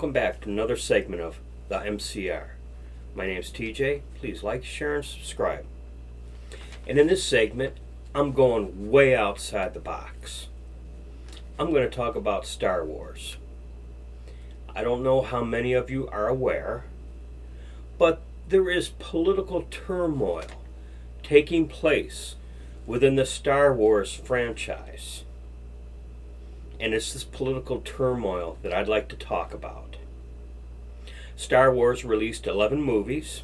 welcome back to another segment of the MCR. My name's TJ. Please like, share, and subscribe. And in this segment, I'm going way outside the box. I'm going to talk about Star Wars. I don't know how many of you are aware, but there is political turmoil taking place within the Star Wars franchise. And it's this political turmoil that I'd like to talk about. Star Wars released 11 movies.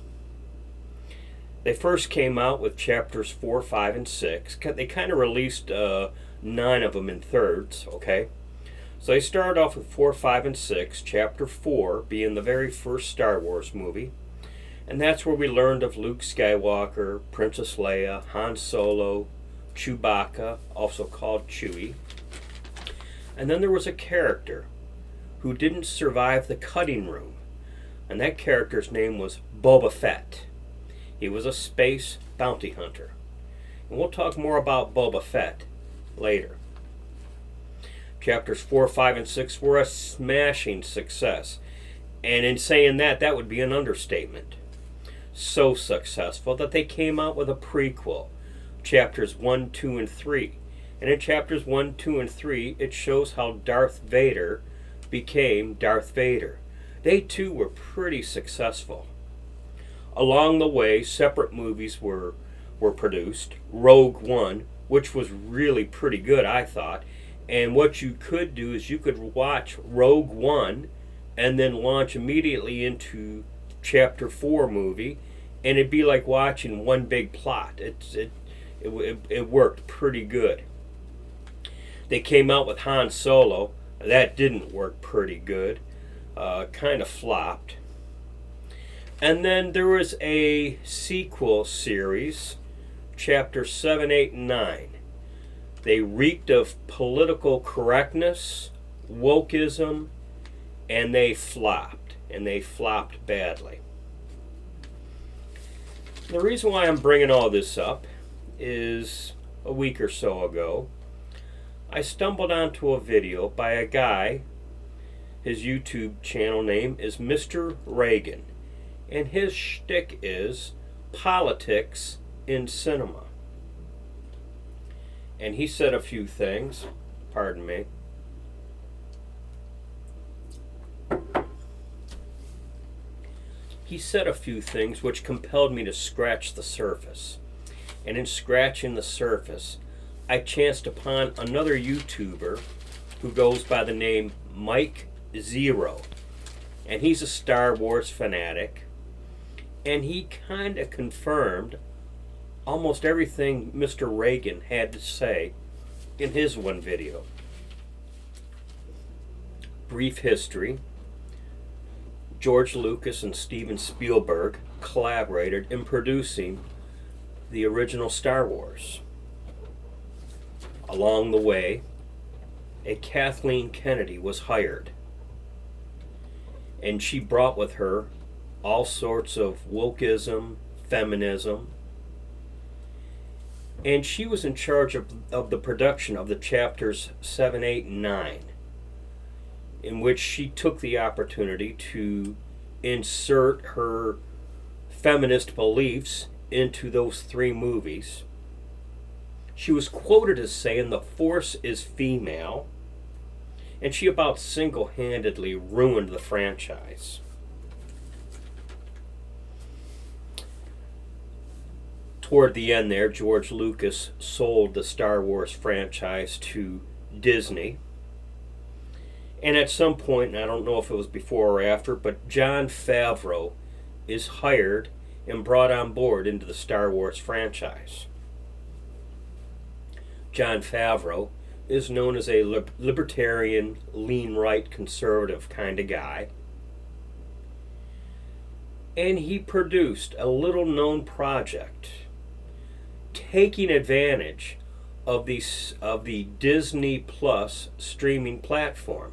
They first came out with chapters 4, 5, and 6. They kind of released 9 of them in thirds, okay? So they started off with 4, 5, and 6, chapter 4 being the very first Star Wars movie. And that's where we learned of Luke Skywalker, Princess Leia, Han Solo, Chewbacca, also called Chewie. And then there was a character who didn't survive the cutting room. And that character's name was Boba Fett. He was a space bounty hunter. And we'll talk more about Boba Fett later. Chapters 4, 5, and 6 were a smashing success. And in saying that, that would be an understatement. So successful that they came out with a prequel, chapters 1, 2, and 3. And in chapters 1, 2, and 3, it shows how Darth Vader became Darth Vader. They too were pretty successful. Along the way, separate movies were produced. Rogue One, which was really pretty good, I thought. And what you could do is you could watch Rogue One and then launch immediately into chapter 4 movie, and it'd be like watching one big plot. It worked pretty good. They came out with Han Solo. That didn't work pretty good. Kind of flopped. And then there was a sequel series, chapter 7, 8, and 9. They reeked of political correctness, wokeism, and they flopped. And they flopped badly. The reason why I'm bringing all this up is a week or so ago, I stumbled onto a video by a guy. His YouTube channel name is Mr. Reagan, and his shtick is politics in cinema. And he said a few things, pardon me. He said a few things which compelled me to scratch the surface. And in scratching the surface, I chanced upon another YouTuber who goes by the name Mike Zero. And he's a Star Wars fanatic. And he kind of confirmed almost everything Mr. Reagan had to say in his one video. Brief history. George Lucas and Steven Spielberg collaborated in producing the original Star Wars. Along the way, a Kathleen Kennedy was hired, and she brought with her all sorts of wokeism, feminism, and she was in charge of the production of the chapters 7, 8, and 9, in which she took the opportunity to insert her feminist beliefs into those 3 movies. She was quoted as saying the Force is female, and she about single-handedly ruined the franchise. Toward the end there, George Lucas sold the Star Wars franchise to Disney. And at some point, and I don't know if it was before or after, but Jon Favreau is hired and brought on board into the Star Wars franchise. Jon Favreau is known as a libertarian, lean right, conservative kind of guy. And he produced a little known project taking advantage of the Disney Plus streaming platform.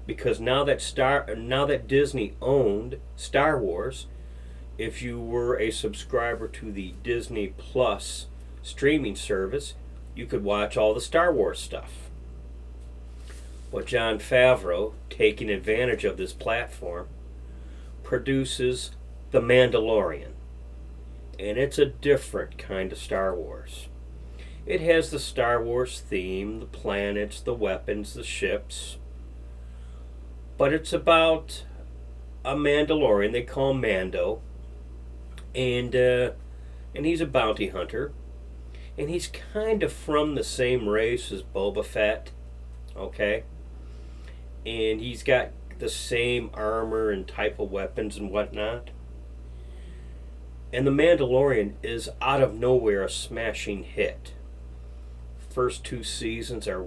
Because now that Disney owned Star Wars, if you were a subscriber to the Disney Plus streaming service, you could watch all the Star Wars stuff. Well, Jon Favreau, taking advantage of this platform, produces The Mandalorian. And it's a different kind of Star Wars. It has the Star Wars theme, the planets, the weapons, the ships. But it's about a Mandalorian, they call him Mando. And he's a bounty hunter. And he's kind of from the same race as Boba Fett. Okay? And he's got the same armor and type of weapons and whatnot. And The Mandalorian is out of nowhere a smashing hit. First 2 seasons are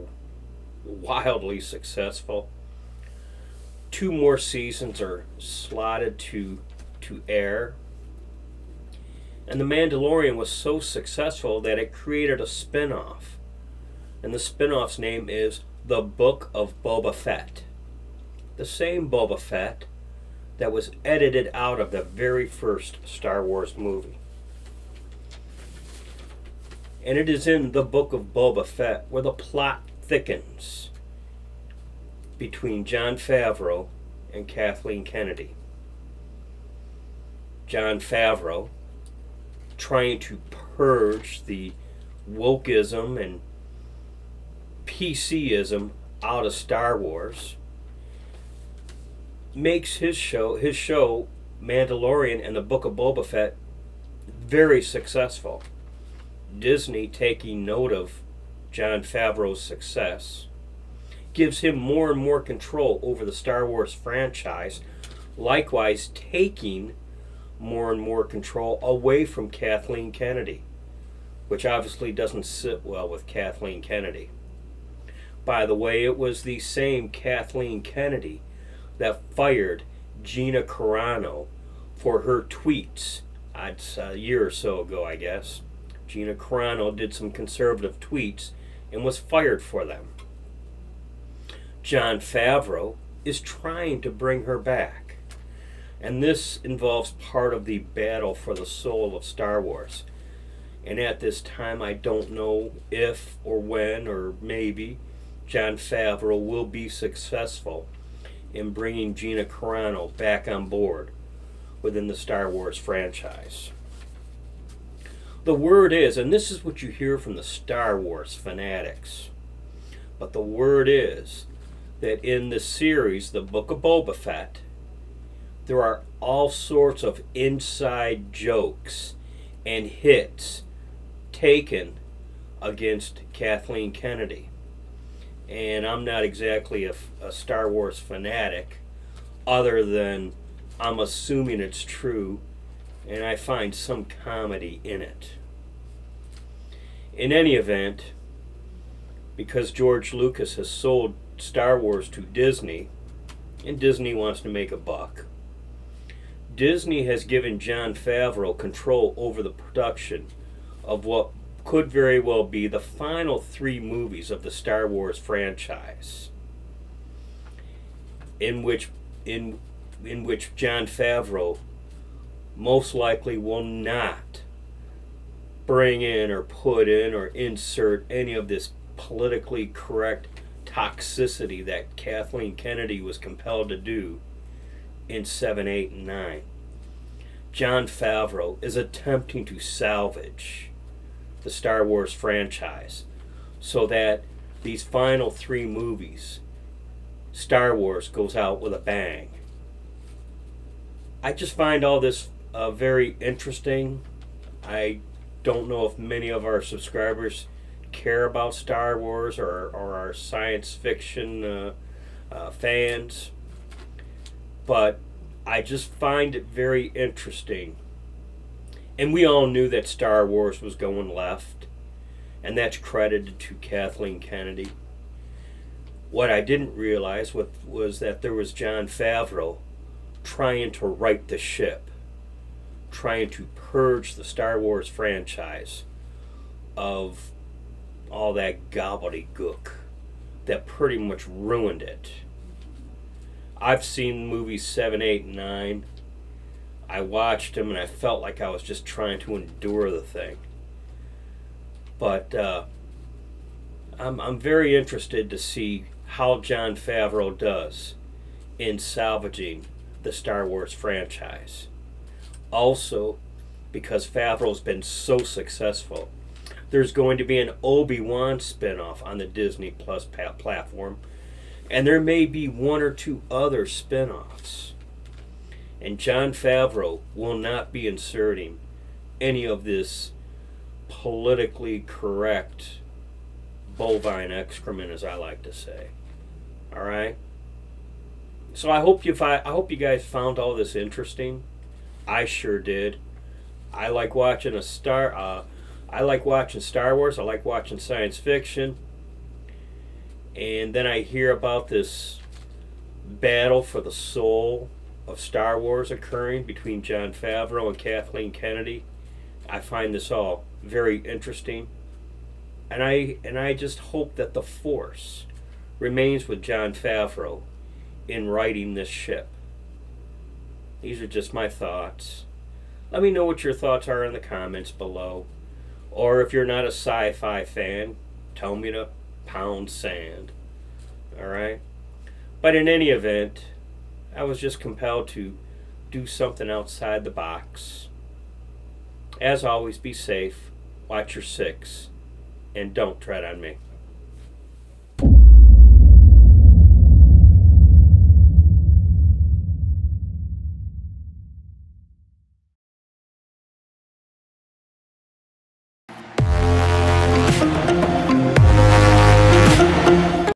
wildly successful. 2 more seasons are slotted to air. And The Mandalorian was so successful that it created a spin-off. And the spin-off's name is The Book of Boba Fett. The same Boba Fett that was edited out of the very first Star Wars movie. And it is in the Book of Boba Fett where the plot thickens between Jon Favreau and Kathleen Kennedy. Jon Favreau, trying to purge the wokeism and PCism out of Star Wars, makes his show Mandalorian and the Book of Boba Fett very successful. Disney, taking note of Jon Favreau's success, gives him more and more control over the Star Wars franchise, likewise taking more and more control away from Kathleen Kennedy, which obviously doesn't sit well with Kathleen Kennedy. By the way, it was the same Kathleen Kennedy that fired Gina Carano for her tweets. It's a year or so ago, I guess. Gina Carano did some conservative tweets and was fired for them. Jon Favreau is trying to bring her back. And this involves part of the battle for the soul of Star Wars. And at this time, I don't know if or when or maybe Jon Favreau will be successful in bringing Gina Carano back on board within the Star Wars franchise. The word is, and this is what you hear from the Star Wars fanatics, but the word is that in the series, The Book of Boba Fett, there are all sorts of inside jokes and hits taken against Kathleen Kennedy. And I'm not exactly a Star Wars fanatic, other than I'm assuming it's true, and I find some comedy in it. In any event, because George Lucas has sold Star Wars to Disney, and Disney wants to make a buck, Disney has given Jon Favreau control over the production of what could very well be the final 3 movies of the Star Wars franchise, in which Jon Favreau most likely will not bring in or put in or insert any of this politically correct toxicity that Kathleen Kennedy was compelled to do in 7, 8, and 9. Jon Favreau is attempting to salvage the Star Wars franchise so that these final 3 movies, Star Wars goes out with a bang. I just find all this very interesting. I don't know if many of our subscribers care about Star Wars or are science fiction fans, but I just find it very interesting. And we all knew that Star Wars was going left, and that's credited to Kathleen Kennedy. What I didn't realize was that there was Jon Favreau trying to right the ship, trying to purge the Star Wars franchise of all that gobbledygook that pretty much ruined it. I've seen movies 7, 8, and 9. I watched them and I felt like I was just trying to endure the thing. But I'm very interested to see how Jon Favreau does in salvaging the Star Wars franchise. Also, because Favreau's been so successful, there's going to be an Obi-Wan spinoff on the Disney Plus platform, and there may be one or two other spinoffs. And Jon Favreau will not be inserting any of this politically correct bovine excrement, as I like to say. All right. So I hope you guys found all this interesting. I sure did. I like watching Star Wars. I like watching science fiction. And then I hear about this battle for the soul of Star Wars occurring between Jon Favreau and Kathleen Kennedy. I find this all very interesting. And I just hope that the Force remains with Jon Favreau in writing this ship. These are just my thoughts. Let me know what your thoughts are in the comments below. Or if you're not a sci-fi fan, tell me to pound sand. Alright? But in any event, I was just compelled to do something outside the box. As always, be safe, watch your six, and don't tread on me.